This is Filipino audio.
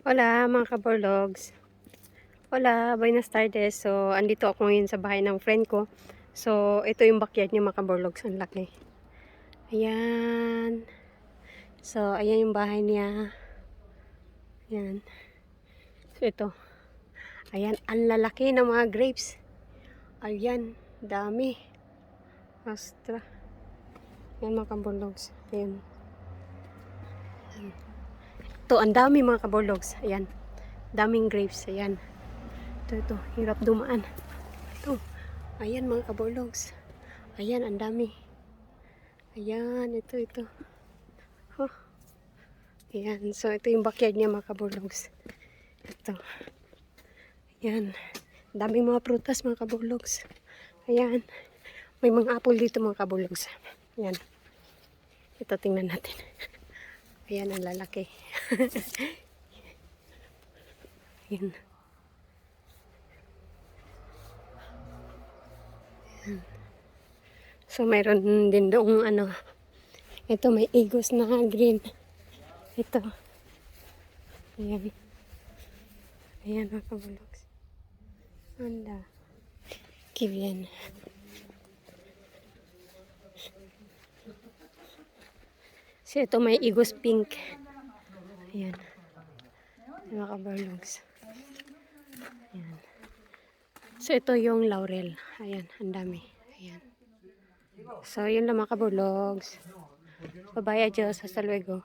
Hola mga kaborlogs. Hola, buenas tardes. So, andito ako ngayon sa bahay ng friend ko. So, ito yung backyard niya mga kaborlogs. Ang laki. Ayan. So, ayan yung bahay niya. Ayan. So, ito. Ayan, ang lalaki ng mga grapes. Ayan, dami. Astra. Ayan mga kaborlogs. Ayan. Ito, ang dami mga kaborlogs. Ayan. Daming grapes. Ayan. Ito. Hirap dumaan. Ito. Ayan mga kaborlogs. Ayan, ang dami. Ayan, ito. Oh. Ayan, so ito yung backyard niya mga kaborlogs. Ito. Ayan. Daming mga prutas mga kaborlogs. Ayan. May mga apple dito mga kaborlogs. Ayan. Ito, tingnan natin. Ayan, ang lalaki. Ayan. Ayan. So, mayroon din doong ano. Ito, may igos na green. Ito. Ayan. Ayan mga kaborlogs. Anda. Kivyan. So, ito may igos pink. Ayan. Mga kaborlogs. Ayan. So, ito yung laurel. Ayan, ang dami. Ayan. So, yun lang mga kaborlogs. Bye-bye, adios. Hasta luego.